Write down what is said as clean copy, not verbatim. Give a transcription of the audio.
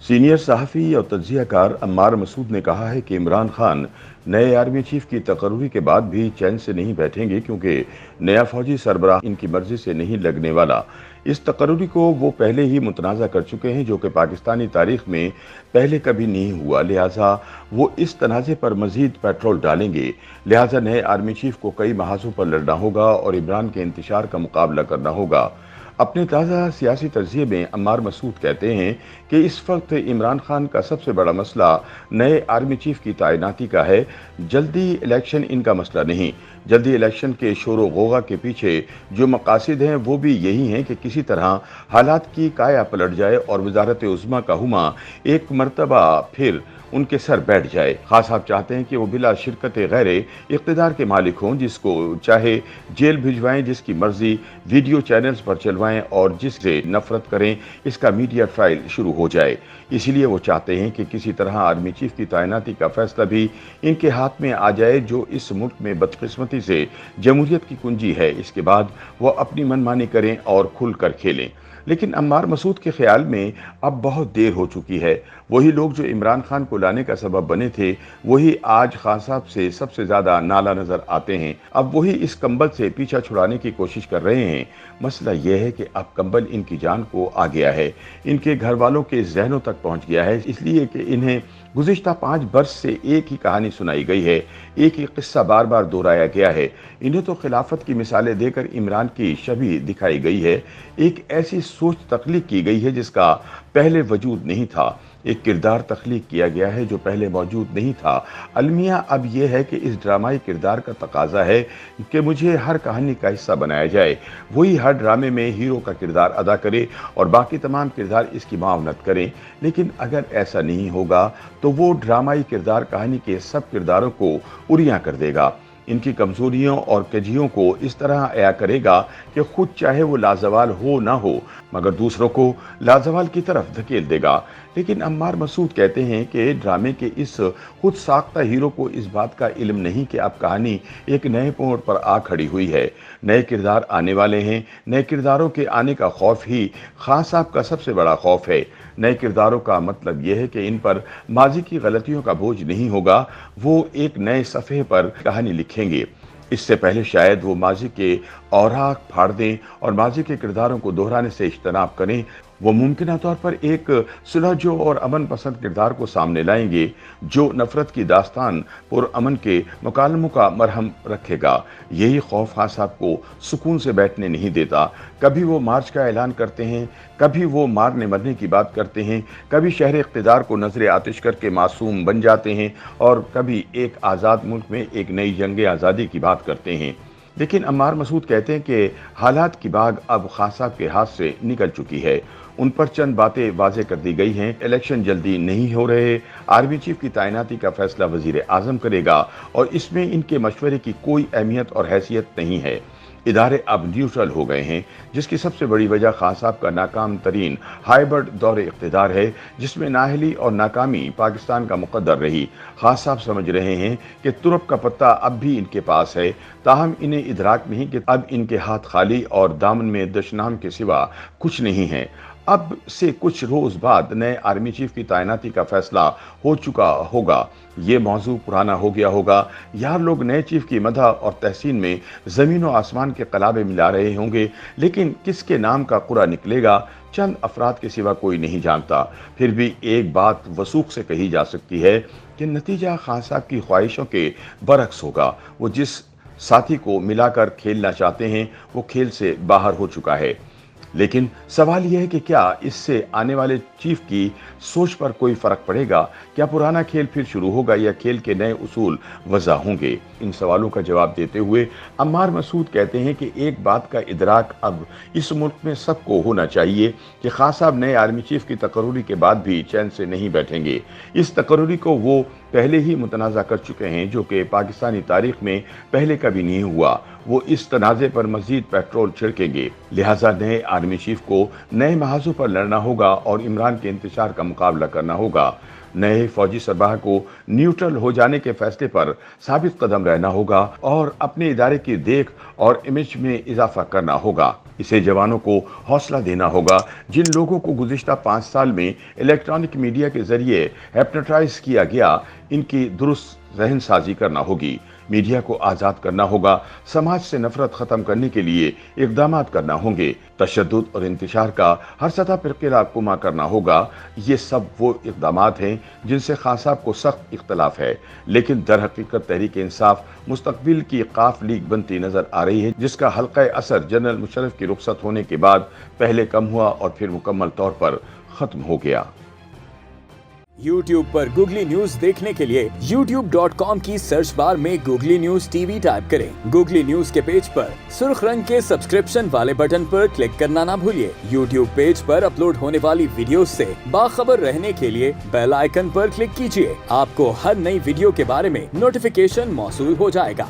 Senior सहाफ़ी और तज्ज़ियाकार अम्मार मसूद ने कहा है कि इमरान खान नए आर्मी चीफ की तकर्रुरी के बाद भी चैन से नहीं बैठेंगे, क्योंकि नया फौजी सरबराह इनकी मर्जी से नहीं लगने वाला। इस तकर्रुरी को वो पहले ही मुतनाज़ा कर चुके हैं, जो कि पाकिस्तानी तारीख में पहले कभी नहीं हुआ। लिहाजा वो इस तनाज़े पर मज़ीद पेट्रोल डालेंगे। लिहाजा नए आर्मी चीफ को कई महाजों पर लड़ना होगा और इमरान के इंतशार का मुकाबला करना होगा। अपने ताज़ा सियासी तज़किरे में अम्मार मसूद कहते हैं कि इस वक्त इमरान खान का सबसे बड़ा मसला नए आर्मी चीफ की तैनाती का है। जल्दी इलेक्शन इनका मसला नहीं। जल्दी इलेक्शन के शोर गोगा के पीछे जो मकासद हैं वो भी यही हैं कि किसी तरह हालात की काया पलट जाए और वजारत उज़्मा का हुमा एक मरतबा फिर उनके सर बैठ जाए। खास साहब चाहते हैं कि वो बिला शिरकत गैरे इक़्तिदार के मालिक हों, जिसको चाहे जेल भिजवाएं, जिसकी मर्जी वीडियो चैनल्स पर चलवाएं और जिससे नफरत करें, इसका मीडिया ट्रायल शुरू हो जाए। इसीलिए वो चाहते हैं कि किसी तरह आर्मी चीफ की तैनाती का फैसला भी इनके हाथ में आ जाए, जो इस मुल्क में बदकिस्मती से जमहूरियत की कुंजी है। इसके बाद वो अपनी मनमानी करें और खुल कर खेलें। लेकिन अम्मार मसूद के ख्याल में अब बहुत देर हो चुकी है। वही लोग जो इमरान खान को लाने का सबब बने थे, वही आज खान साहब से सबसे ज्यादा नाला नजर आते हैं। अब वही इस कंबल से पीछा छुड़ाने की कोशिश कर रहे हैं। मसला यह है कि अब कंबल इनकी जान को आ गया है, इनके घर वालों के जहनों तक पहुंच गया है, इसलिए कि इन्हें गुज़िश्ता 5 बरस से एक ही कहानी सुनाई गई है, एक ही किस्सा बार बार दोहराया गया है। इन्हें तो खिलाफत की मिसालें देकर इमरान की छवि दिखाई गई है। एक ऐसी सोच तख्लीक की गई है जिसका पहले वजूद नहीं था। एक किरदार तख्लीक किया गया है जो पहले मौजूद नहीं था। अलमिया अब यह है कि इस ड्रामाई किरदार का तकाजा है कि मुझे हर कहानी का हिस्सा बनाया जाए। वही हर ड्रामे में हीरो का किरदार अदा करे और बाकी तमाम किरदार इसकी मावनत करें। लेकिन अगर ऐसा नहीं होगा तो वो ड्रामाई किरदार कहानी के सब किरदारों को उरियां कर देगा, इनकी कमजोरियों और कजियों को इस तरह अया करेगा कि खुद चाहे वो लाजवाल हो ना हो, मगर दूसरों को लाजवाल की तरफ धकेल देगा। लेकिन अम्मार मसूद कहते हैं कि ड्रामे के इस खुद साख्ता हीरो को इस बात का इल्म नहीं कि अब कहानी एक नए मोड़ पर आ खड़ी हुई है। नए किरदार आने वाले हैं। नए किरदारों के आने का खौफ ही खान साहब का सबसे बड़ा खौफ है। नए किरदारों का मतलब यह है कि इन पर माजी की गलतियों का बोझ नहीं होगा। वो एक नए सफ़े पर कहानी लिखेंगे। इससे पहले शायद वो माजी के औराक फाड़ दें और माजी के किरदारों को दोहराने से इज्तनाब करें। वो मुमकिन तौर पर एक सुलझो और अमन पसंद किरदार को सामने लाएंगे, जो नफरत की दास्तान पुरअमन के मुकालमों का मरहम रखेगा। यही खौफ खान साहब को सुकून से बैठने नहीं देता। कभी वो मार्च का ऐलान करते हैं, कभी वो मारने मरने की बात करते हैं, कभी शहर इक़्तिदार को नजर आतिश करके मासूम बन जाते हैं और कभी एक आज़ाद मुल्क में एक नई जंग आज़ादी की बात करते हैं। लेकिन अम्मार मसूद कहते हैं कि हालात की बाग अब खान साहब के हाथ से निकल चुकी है। उन पर चंद बातें वाज़ेह कर दी गई हैं। इलेक्शन जल्दी नहीं हो रहे। आर्मी चीफ की तैनाती का फैसला वजीर आज़म करेगा और इसमें इनके मशवरे की कोई अहमियत और हैसियत नहीं है। इदारे अब न्यूट्रल हो गए हैं, जिसकी सबसे बड़ी वजह खान साहब का नाकाम तरीन हाइब्रिड दौरे इक़्तिदार है, जिसमें नाअहली और नाकामी पाकिस्तान का मुक़द्दर रही। खान साहब समझ रहे हैं कि तुरप का पत्ता अब भी इनके पास है, ताहम इन्हें इदराक नहीं कि अब इनके हाथ खाली और दामन में दशनाम के सिवा कुछ नहीं है। अब से कुछ रोज बाद नए आर्मी चीफ की तैनाती का फैसला हो चुका होगा। ये मौजू पुराना हो गया होगा। यार लोग नए चीफ की मदह और तहसीन में ज़मीन और आसमान के कलाबे मिला रहे होंगे, लेकिन किसके नाम का कुरा निकलेगा चंद अफराद के सिवा कोई नहीं जानता। फिर भी एक बात वसूख से कही जा सकती है कि नतीजा खान साहब की ख्वाहिशों के बरक्स होगा। वो जिस साथी को मिलाकर खेलना चाहते हैं वो खेल से बाहर हो चुका है। लेकिन सवाल यह है कि क्या इससे आने वाले चीफ की सोच पर कोई फर्क पड़ेगा? क्या पुराना खेल फिर शुरू होगा या खेल के नए उसूल वज़ा होंगे? इन सवालों का जवाब देते हुए अम्मार मसूद कहते हैं कि एक बात का इदराक अब इस मुल्क में सबको होना चाहिए कि खान साहब नए आर्मी चीफ की तकर्रुरी के बाद भी चैन से नहीं बैठेंगे। इस तकर्रुरी को वो पहले ही मुतनाज़ा कर चुके हैं, जो कि पाकिस्तानी तारीख में पहले कभी नहीं हुआ। वो इस तनाज़े पर मज़ीद पेट्रोल छिड़केंगे। लिहाजा नए आर्मी चीफ को नए महाजों पर लड़ना होगा और इमरान के इंतशार का मुकाबला करना होगा। नए फौजी सरबराह को न्यूट्रल हो जाने के फैसले पर साबित कदम रहना होगा और अपने इदारे की देख और इमेज में इजाफा करना होगा। इसे जवानों को हौसला देना होगा। जिन लोगों को गुज़िश्ता 5 साल में इलेक्ट्रॉनिक मीडिया के जरिए हिप्नोटाइज किया गया, इनकी दुरुस्त रहनसाजी करना होगी। मीडिया को आज़ाद करना होगा। समाज से नफरत ख़त्म करने के लिए इक़दाम करना होंगे। तशद्दुद और इंतशार का हर सतह पर क़िलाकुमा करना होगा। ये सब वो इक़दाम हैं जिनसे खान साहब को सख्त इख्तलाफ है, लेकिन दर हकीकत तहरीक इंसाफ मुस्तक़बिल की काफ लीग बनती नज़र आ रही है, जिसका हल्क़ा असर जनरल मुशर्रफ की रुखसत होने के बाद पहले कम हुआ और फिर मुकम्मल तौर पर ख़त्म हो गया। YouTube पर गूगली न्यूज देखने के लिए youtube.com की सर्च बार में गूगली न्यूज टीवी टाइप करें। गूगली न्यूज के पेज पर सुर्ख रंग के सब्सक्रिप्शन वाले बटन पर क्लिक करना ना भूलिए। YouTube पेज पर अपलोड होने वाली वीडियोस से बाखबर रहने के लिए बेल आइकन पर क्लिक कीजिए। आपको हर नई वीडियो के बारे में नोटिफिकेशन मौसूल हो जाएगा।